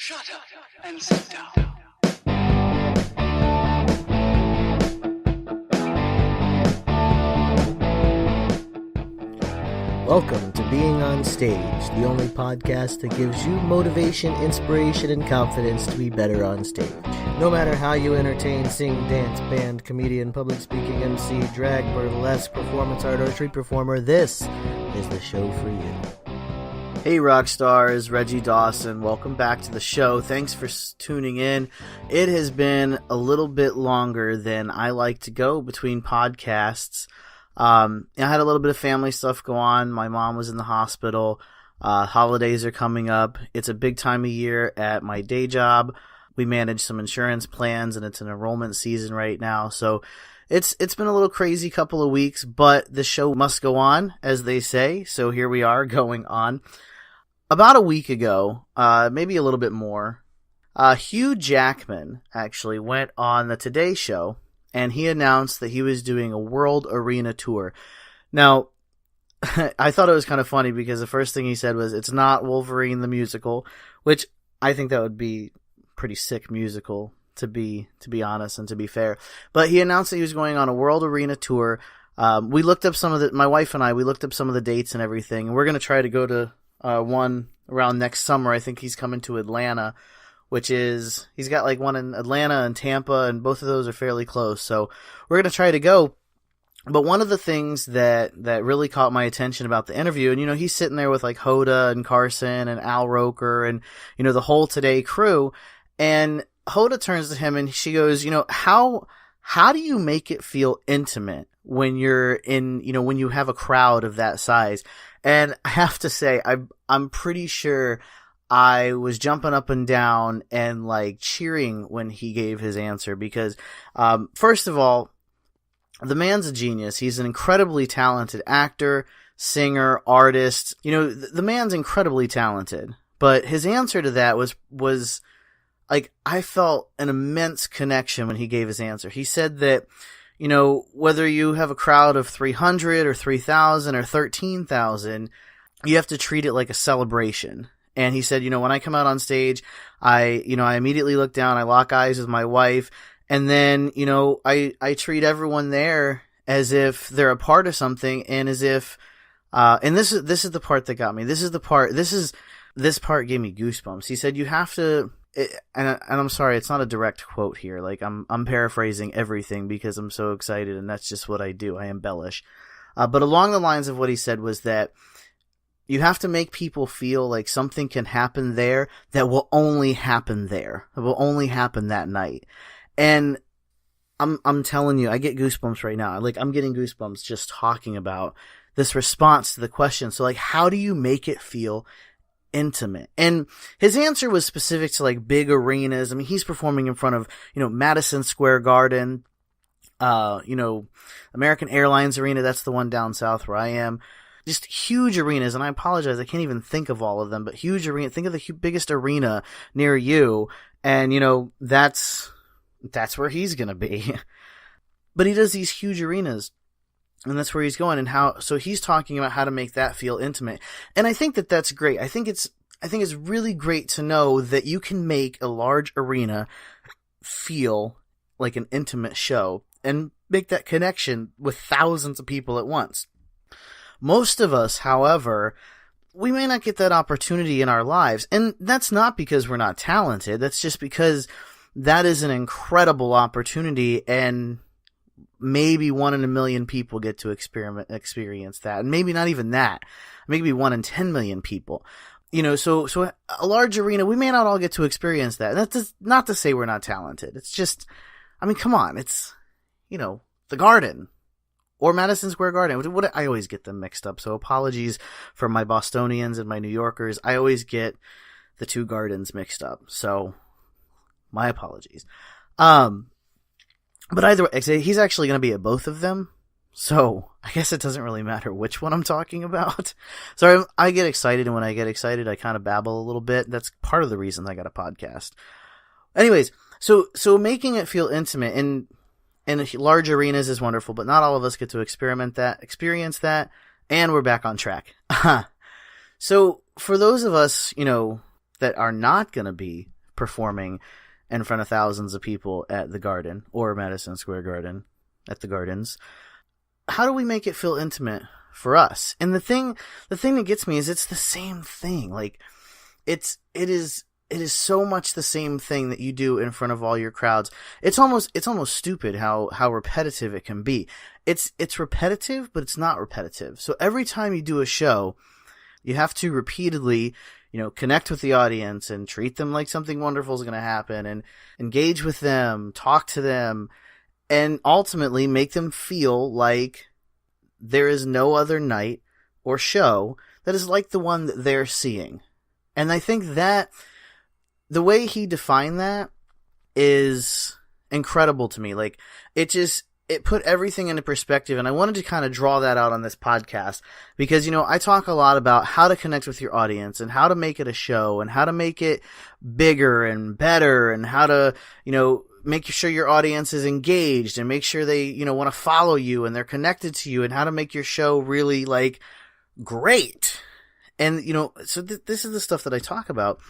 Shut up and sit down. Welcome to Being on Stage, the only podcast that gives you motivation, inspiration, and confidence to be better on stage. No matter how you entertain, sing, dance, band, comedian, public speaking, MC, drag, burlesque, performance art, or street performer, this is the show for you. Hey rock stars, Reggie Dawson, welcome back to the show. Thanks for tuning in. It has been a little bit longer than I like to go between podcasts. I had a little bit of family stuff go on. My mom was in the hospital. Holidays are coming up. It's a big time of year at my day job. We manage some insurance plans, and it's an enrollment season right now. So it's been a little crazy couple of weeks, but the show must go on, as they say. So here we are going on. About a week ago, maybe a little bit more, Hugh Jackman actually went on the Today Show, and he announced that he was doing a world arena tour. Now, I thought it was kind of funny because the first thing he said was, it's not Wolverine the musical, which I think that would be a pretty sick musical, to be honest and to be fair. But he announced that he was going on a world arena tour. We looked up my wife and I, we looked up some of the dates and everything, and we're going to try to go to one around next summer. I think he's coming to Atlanta, he's got like one in Atlanta and Tampa, and both of those are fairly close. So we're going to try to go. But one of the things that really caught my attention about the interview, and he's sitting there with like Hoda and Carson and Al Roker and, the whole Today crew. And Hoda turns to him and she goes, how do you make it feel intimate when you're in, when you have a crowd of that size? And I have to say, I'm pretty sure I was jumping up and down and like cheering when he gave his answer because, first of all, the man's a genius. He's an incredibly talented actor, singer, artist. The man's incredibly talented, but his answer to that was like, I felt an immense connection when he gave his answer. He said that, whether you have a crowd of 300 or 3,000 or 13,000, you have to treat it like a celebration. And he said, when I come out on stage, I immediately look down, I lock eyes with my wife, and then, I treat everyone there as if they're a part of something, and as if, and this is the part that got me. This part gave me goosebumps. He said, you have to, and I'm sorry, it's not a direct quote here. Like I'm paraphrasing everything because I'm so excited, and that's just what I do. I embellish. But along the lines of what he said was that you have to make people feel like something can happen there that will only happen there. It will only happen that night. And I'm telling you, I get goosebumps right now. Like I'm getting goosebumps just talking about this response to the question. So like, how do you make it feel intimate? And his answer was specific to like big arenas. I mean, he's performing in front of, Madison Square Garden, American Airlines Arena. That's the one down south where I am. Just huge arenas, and I apologize, I can't even think of all of them, but huge arena. Think of the biggest arena near you, and that's where he's gonna be. But he does these huge arenas, and that's where he's going. And so he's talking about how to make that feel intimate, and I think that's great. I think it's really great to know that you can make a large arena feel like an intimate show and make that connection with thousands of people at once. Most of us, however, we may not get that opportunity in our lives. And that's not because we're not talented. That's just because that is an incredible opportunity, and maybe 1 in a million people get to experience that. And maybe not even that. Maybe 1 in 10 million people. So a large arena, we may not all get to experience that. And that's not to say we're not talented. It's just, come on. It's, the Garden. Or Madison Square Garden. I always get them mixed up, so apologies for my Bostonians and my New Yorkers. I always get the two gardens mixed up, so my apologies. But either way, he's actually going to be at both of them, so I guess it doesn't really matter which one I'm talking about. So I get excited, and when I get excited, I kind of babble a little bit. That's part of the reason I got a podcast. Anyways, so making it feel intimate, and large arenas is wonderful, but not all of us get to experience that, and we're back on track. So for those of us, that are not going to be performing in front of thousands of people at the Garden or Madison Square Garden at the Gardens. How do we make it feel intimate for us? And the thing that gets me is it's the same thing. Like it is so much the same thing that you do in front of all your crowds. It's almost stupid how repetitive it can be. It's repetitive, but it's not repetitive. So every time you do a show, you have to repeatedly, connect with the audience and treat them like something wonderful is going to happen and engage with them, talk to them, and ultimately make them feel like there is no other night or show that is like the one that they're seeing. And I think that the way he defined that is incredible to me. Like, it put everything into perspective, and I wanted to kind of draw that out on this podcast because, I talk a lot about how to connect with your audience and how to make it a show and how to make it bigger and better and how to, make sure your audience is engaged and make sure they, want to follow you and they're connected to you and how to make your show really like great. And, so this is the stuff that I talk about.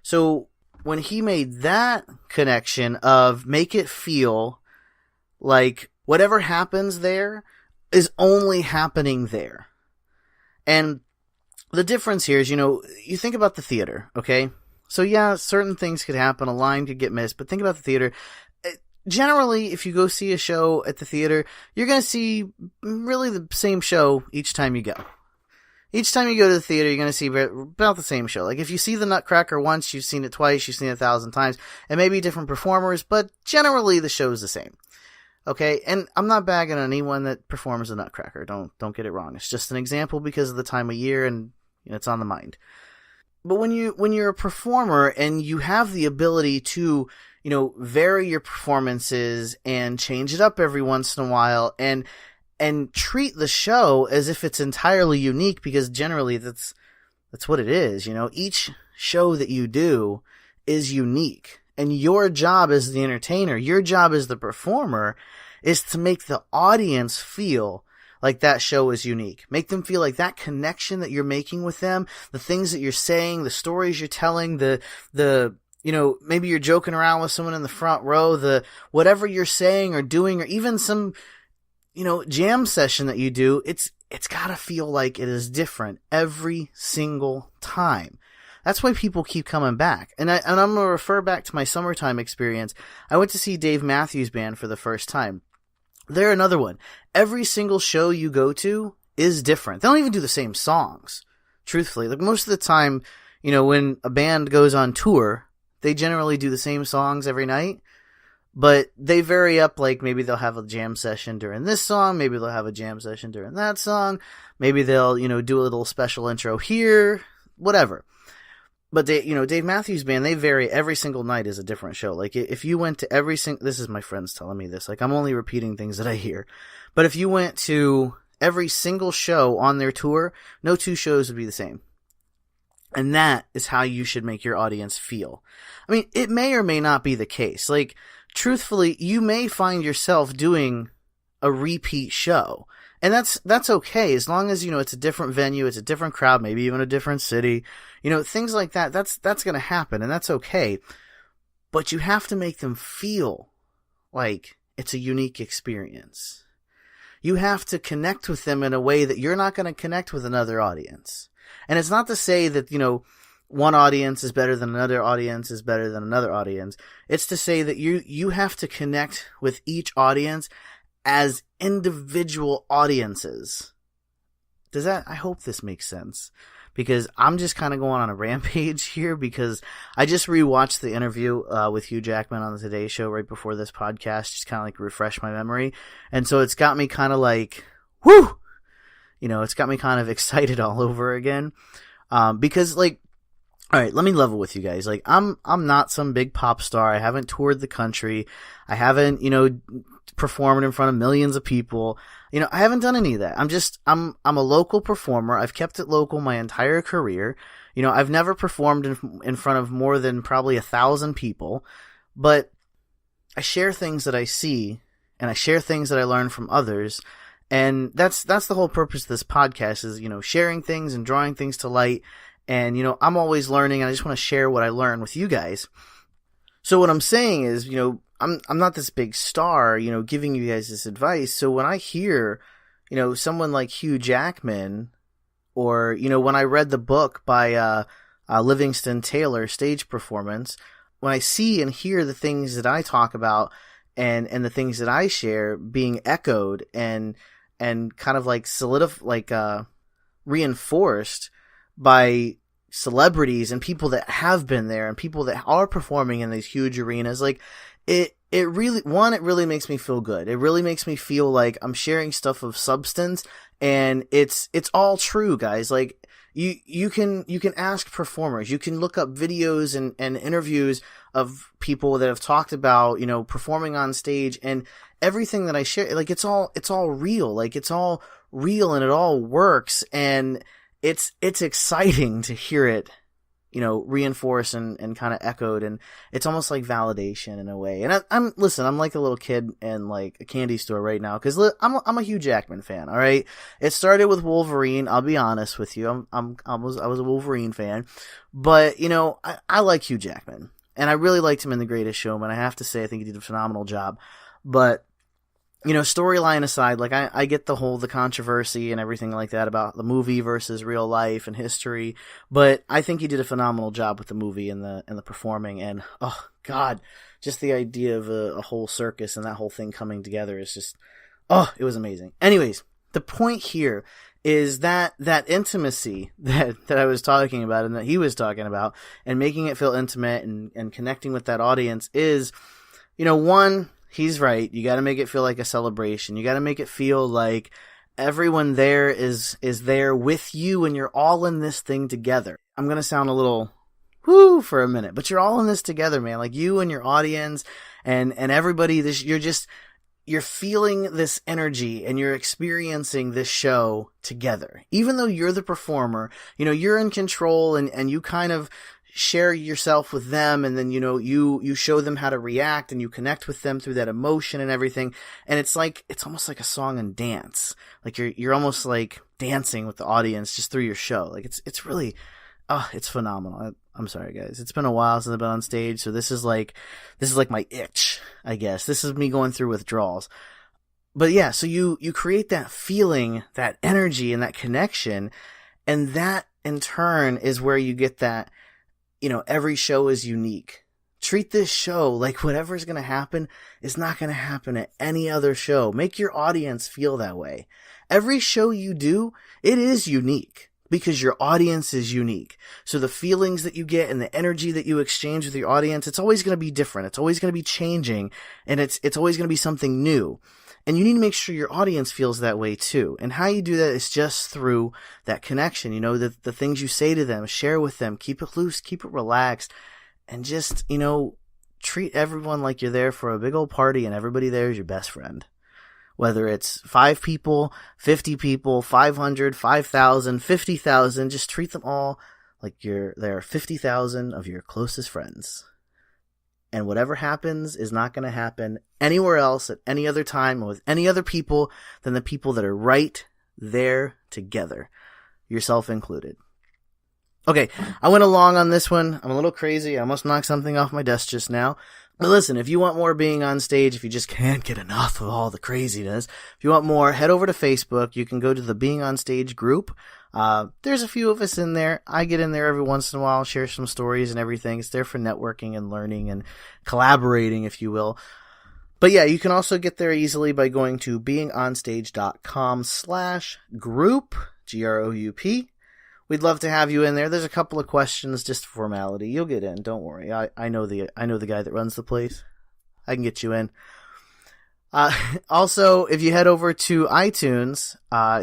So when he made that connection of make it feel like whatever happens there is only happening there. And the difference here is, you think about the theater, okay? So yeah, certain things could happen, a line could get missed, but think about the theater. Generally, if you go see a show at the theater, you're going to see really the same show each time you go. Each time you go to the theater, you're going to see about the same show. Like, if you see the Nutcracker once, you've seen it twice, you've seen it 1,000 times. It may be different performers, but generally the show is the same. Okay? And I'm not bagging on anyone that performs the Nutcracker. Don't get it wrong. It's just an example because of the time of year and it's on the mind. But when you're a performer and you have the ability to, vary your performances and change it up every once in a while and treat the show as if it's entirely unique, because generally that's what it is. Each show that you do is unique, and your job as the entertainer, your job as the performer is to make the audience feel like that show is unique. Make them feel like that connection that you're making with them, the things that you're saying, the stories you're telling, the maybe you're joking around with someone in the front row, the whatever you're saying or doing, or even some, jam session that you do, it's gotta feel like it is different every single time. That's why people keep coming back. And I'm gonna refer back to my summertime experience. I went to see Dave Matthews Band for the first time. They're another one. Every single show you go to is different. They don't even do the same songs, truthfully. Like, most of the time, when a band goes on tour, they generally do the same songs every night, but they vary up. Like, maybe they'll have a jam session during this song, maybe they'll have a jam session during that song, maybe they'll, do a little special intro here, whatever. But Dave Matthews Band, they vary every single night is a different show. Like, if you went to every single, this is my friends telling me this, like, I'm only repeating things that I hear. But if you went to every single show on their tour, no two shows would be the same. And that is how you should make your audience feel. I mean, it may or may not be the case. Like, truthfully, you may find yourself doing a repeat show. And that's okay, as long as, it's a different venue, it's a different crowd, maybe even a different city, things like that. That's going to happen, and that's okay. But you have to make them feel like it's a unique experience. You have to connect with them in a way that you're not going to connect with another audience. And it's not to say that, one audience is better than another audience is better than another audience. It's to say that you have to connect with each audience as individual audiences. I hope this makes sense, because I'm just kind of going on a rampage here, because I just rewatched the interview with Hugh Jackman on the Today Show right before this podcast, just kind of like refresh my memory. And so it's got me kind of like, whoo, it's got me kind of excited all over again. Because, like, all right, let me level with you guys. Like, I'm not some big pop star. I haven't toured the country. I haven't, performed in front of millions of people. I haven't done any of that. I'm a local performer. I've kept it local my entire career. I've never performed in front of more than probably 1,000 people, but I share things that I see, and I share things that I learn from others. And that's the whole purpose of this podcast is, sharing things and drawing things to light. And, I'm always learning, and I just want to share what I learn with you guys. So what I'm saying is, I'm not this big star, giving you guys this advice. So when I hear, someone like Hugh Jackman, or, when I read the book by Livingston Taylor, Stage Performance, when I see and hear the things that I talk about and the things that I share being echoed and kind of like reinforced by celebrities and people that have been there and people that are performing in these huge arenas, like it really makes me feel good. It really makes me feel like I'm sharing stuff of substance, and it's all true, guys. Like you can ask performers, you can look up videos and interviews of people that have talked about, performing on stage, and everything that I share, like it's all real. Like it's all real and it all works, and it's exciting to hear it, reinforced and kind of echoed, and it's almost like validation in a way. And I'm like a little kid in like a candy store right now, because I'm a Hugh Jackman fan. All right, it started with Wolverine. I'll be honest with you, I was a Wolverine fan, but I like Hugh Jackman, and I really liked him in The Greatest Showman. I have to say, I think he did a phenomenal job. But storyline aside, like I get the controversy and everything like that about the movie versus real life and history, but I think he did a phenomenal job with the movie and the performing, and oh god, just the idea of a whole circus and that whole thing coming together is just, it was amazing. Anyways, the point here is that intimacy that I was talking about and that he was talking about, and making it feel intimate and connecting with that audience is, one, he's right. You got to make it feel like a celebration. You got to make it feel like everyone there is there with you, and you're all in this thing together. I'm going to sound a little whoo for a minute, but you're all in this together, man. Like you and your audience and everybody, you're feeling this energy and you're experiencing this show together. Even though you're the performer, you're in control and you kind of share yourself with them, and then you show them how to react, and you connect with them through that emotion and everything, and it's almost like a song and dance. Like you're almost like dancing with the audience just through your show. Like it's really it's phenomenal. I'm sorry, guys, it's been a while since I've been on stage, so this is like my itch, I guess. This is me going through withdrawals. But yeah, so you create that feeling, that energy, and that connection, and that in turn is where you get that, every show is unique. Treat this show like whatever's going to happen is not going to happen at any other show. Make your audience feel that way. Every show you do, it is unique because your audience is unique. So the feelings that you get and the energy that you exchange with your audience, it's always going to be different. It's always going to be changing, and it's always going to be something new. And you need to make sure your audience feels that way too. And how you do that is just through that connection. The things you say to them, share with them, keep it loose, keep it relaxed, and just, treat everyone like you're there for a big old party, and everybody there is your best friend. Whether it's 5 people, 50 people, 500, 5,000, 50,000, just treat them all like there are 50,000 of your closest friends. And whatever happens is not going to happen anywhere else at any other time or with any other people than the people that are right there together, yourself included. Okay, I went along on this one. I'm a little crazy. I almost knocked something off my desk just now. But listen, if you want more being on stage, if you just can't get enough of all the craziness, if you want more, head over to Facebook. You can go to the Being on Stage group. There's a few of us in there. I get in there every once in a while, share some stories and everything. It's there for networking and learning and collaborating, if you will. But yeah, you can also get there easily by going to beingonstage.com/group, GROUP. We'd love to have you in there. There's a couple of questions, just formality. You'll get in. Don't worry. I know the guy that runs the place. I can get you in. Also, if you head over to iTunes,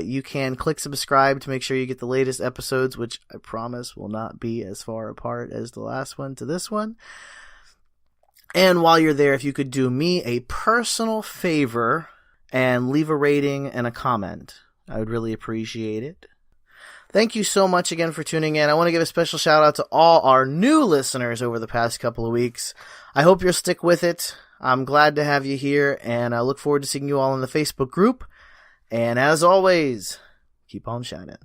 you can click subscribe to make sure you get the latest episodes, which I promise will not be as far apart as the last one to this one. And while you're there, if you could do me a personal favor and leave a rating and a comment, I would really appreciate it. Thank you so much again for tuning in. I want to give a special shout out to all our new listeners over the past couple of weeks. I hope you'll stick with it. I'm glad to have you here, and I look forward to seeing you all in the Facebook group. And as always, keep on shining.